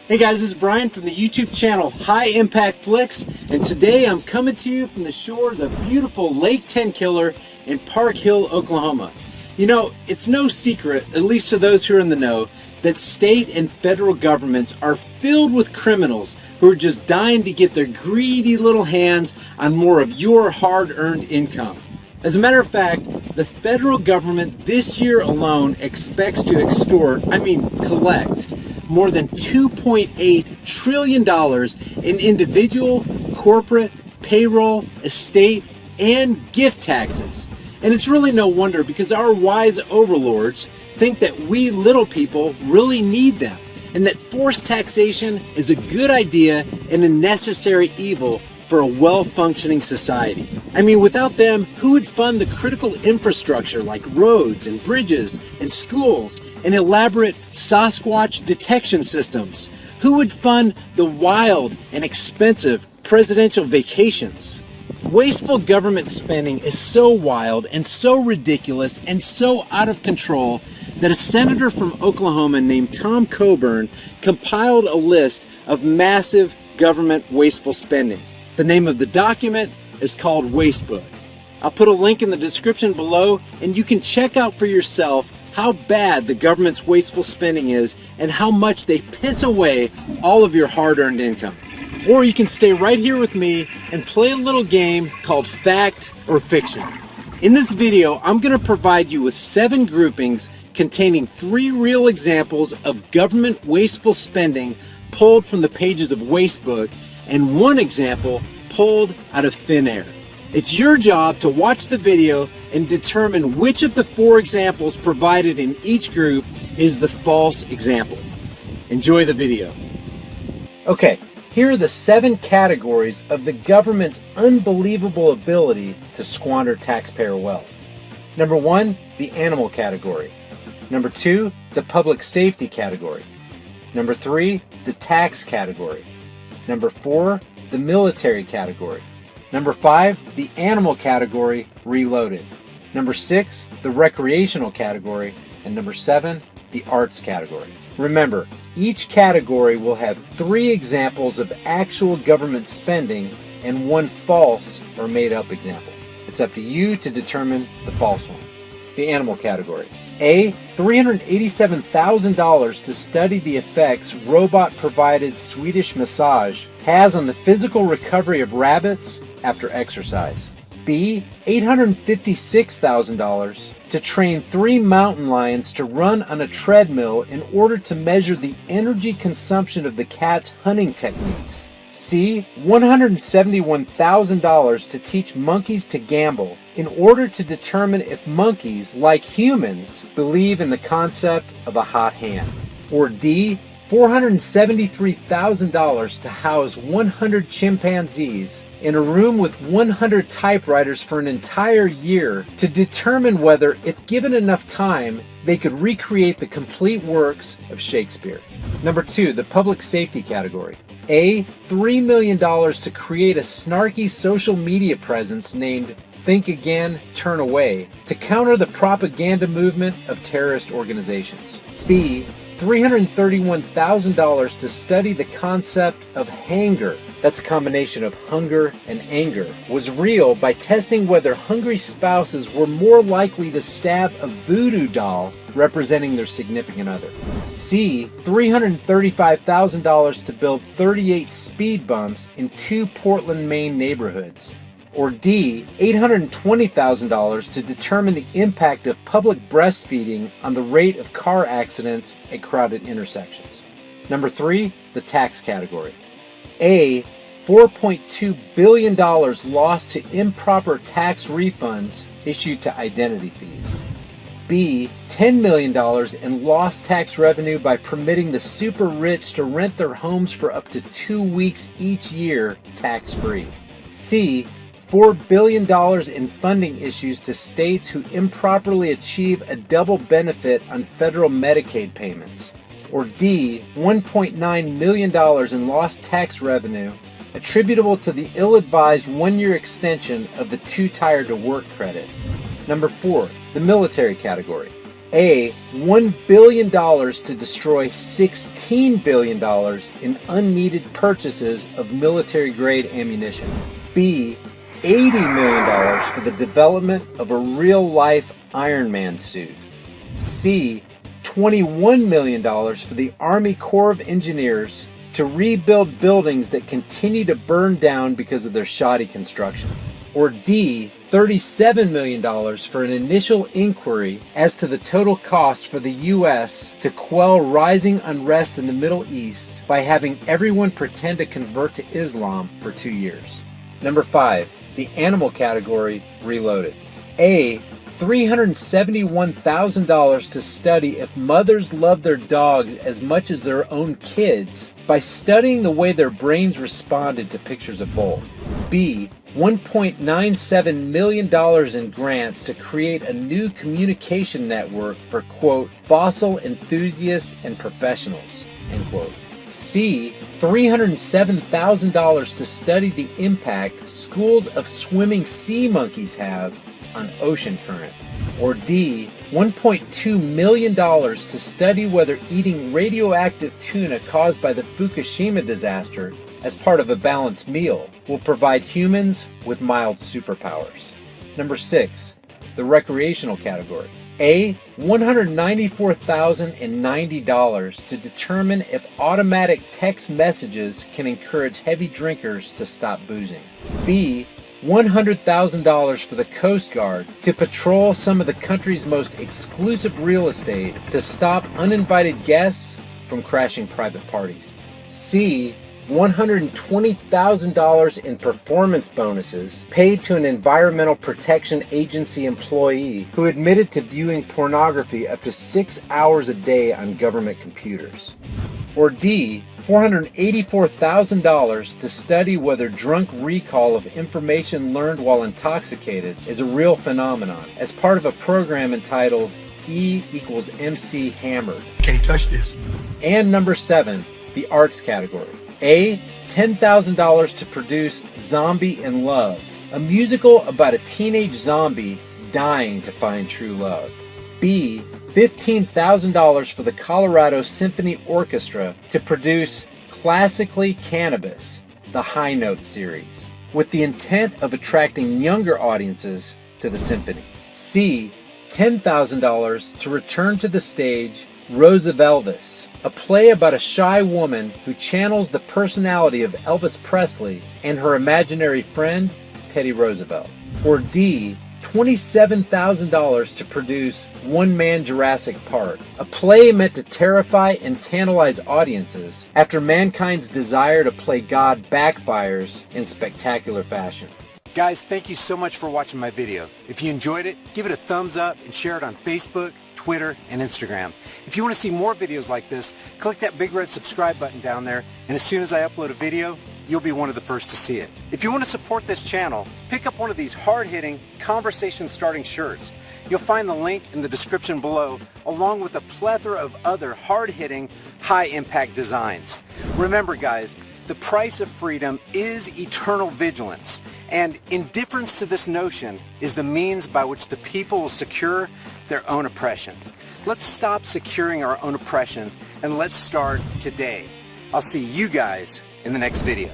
Hey guys, this is Brian from the YouTube channel High Impact Flicks, and today I'm coming to you from the shores of beautiful Lake Tenkiller in Park Hill, Oklahoma. You know, it's no secret, at least to those who are in the know, that state and federal governments are filled with criminals who are just dying to get their greedy little hands on more of your hard-earned income. As a matter of fact, the federal government this year alone expects to collect more than $2.8 trillion in individual, corporate, payroll, estate, and gift taxes. And it's really no wonder, because our wise overlords think that we little people really need them, and that forced taxation is a good idea and a necessary evil for a well-functioning society. I mean, without them, who would fund the critical infrastructure like roads and bridges and schools and elaborate Sasquatch detection systems? Who would fund the wild and expensive presidential vacations? Wasteful government spending is so wild and so ridiculous and so out of control that a senator from Oklahoma named Tom Coburn compiled a list of massive government wasteful spending. The name of the document is called Wastebook. I'll put a link in the description below, and you can check out for yourself how bad the government's wasteful spending is and how much they piss away all of your hard-earned income. Or you can stay right here with me and play a little game called Fact or Fiction. In this video, I'm going to provide you with 7 groupings containing 3 real examples of government wasteful spending pulled from the pages of Wastebook, and 1 example pulled out of thin air. It's your job to watch the video and determine which of the 4 examples provided in each group is the false example. Enjoy the video. Okay, here are the 7 categories of the government's unbelievable ability to squander taxpayer wealth. Number 1, the animal category. Number 2, the public safety category. Number 3, the tax category. Number 4, the military category. Number 5, the animal category reloaded. Number 6, the recreational category. And number 7, the arts category. Remember, each category will have 3 examples of actual government spending and 1 false or made up example. It's up to you to determine the false one. The animal category. A, $387,000 to study the effects robot-provided Swedish massage has on the physical recovery of rabbits after exercise. B, $856,000 to train 3 mountain lions to run on a treadmill in order to measure the energy consumption of the cat's hunting techniques. C, $171,000 to teach monkeys to gamble in order to determine if monkeys, like humans, believe in the concept of a hot hand. Or D, $473,000 to house 100 chimpanzees in a room with 100 typewriters for an entire year to determine whether, if given enough time, they could recreate the complete works of Shakespeare. Number 2, the public safety category. A, $3 million to create a snarky social media presence named Think Again, Turn Away to counter the propaganda movement of terrorist organizations. B, $331,000 to study the concept of hanger, that's a combination of hunger and anger, was real by testing whether hungry spouses were more likely to stab a voodoo doll representing their significant other. C, $335,000 to build 38 speed bumps in 2 Portland, Maine neighborhoods. Or D, $820,000 to determine the impact of public breastfeeding on the rate of car accidents at crowded intersections. Number 3, the tax category. A, $4.2 billion lost to improper tax refunds issued to identity thieves. B, $10 million in lost tax revenue by permitting the super rich to rent their homes for up to 2 weeks each year tax-free. C, $4 billion in funding issues to states who improperly achieve a double benefit on federal Medicaid payments. Or D, $1.9 million in lost tax revenue attributable to the ill-advised 1-year extension of the Too Tired to Work credit. Number 4, the military category. A, $1 billion to destroy $16 billion in unneeded purchases of military-grade ammunition. B, $80 million for the development of a real-life Iron Man suit. C, $21 million for the Army Corps of Engineers to rebuild buildings that continue to burn down because of their shoddy construction. Or D, $37 million for an initial inquiry as to the total cost for the U.S. to quell rising unrest in the Middle East by having everyone pretend to convert to Islam for 2 years. Number 5, the animal category, reloaded. A, $371,000 to study if mothers love their dogs as much as their own kids by studying the way their brains responded to pictures of both. B, $1.97 million in grants to create a new communication network for, quote, fossil enthusiasts and professionals, end quote. C, $307,000 to study the impact schools of swimming sea monkeys have on ocean current. Or D, $1.2 million to study whether eating radioactive tuna caused by the Fukushima disaster as part of a balanced meal will provide humans with mild superpowers. Number 6, the recreational category. A, $194,090 to determine if automatic text messages can encourage heavy drinkers to stop boozing. B, $100,000 for the Coast Guard to patrol some of the country's most exclusive real estate to stop uninvited guests from crashing private parties. C, $120,000 in performance bonuses paid to an Environmental Protection Agency employee who admitted to viewing pornography up to 6 hours a day on government computers. Or D, $484,000 to study whether drunk recall of information learned while intoxicated is a real phenomenon as part of a program entitled E equals MC Hammered. Can't touch this. And number 7, the arts category. A, $10,000 to produce Zombie in Love, a musical about a teenage zombie dying to find true love. B, $15,000 for the Colorado Symphony Orchestra to produce Classically Cannabis, the High Note series, with the intent of attracting younger audiences to the symphony. C, $10,000 to return to the stage Rose of Elvis, a play about a shy woman who channels the personality of Elvis Presley and her imaginary friend, Teddy Roosevelt. Or D, $27,000 to produce One Man Jurassic Park, a play meant to terrify and tantalize audiences after mankind's desire to play God backfires in spectacular fashion. Guys, thank you so much for watching my video. If you enjoyed it, give it a thumbs up and share it on Facebook, Twitter, and Instagram. If you want to see more videos like this, click that big red subscribe button down there, and as soon as I upload a video, you'll be one of the first to see it. If you want to support this channel, pick up one of these hard-hitting, conversation-starting shirts. You'll find the link in the description below, along with a plethora of other hard-hitting, high-impact designs. Remember, guys, the price of freedom is eternal vigilance, and indifference to this notion is the means by which the people will secure their own oppression. Let's stop securing our own oppression, and let's start today. I'll see you guys in the next video.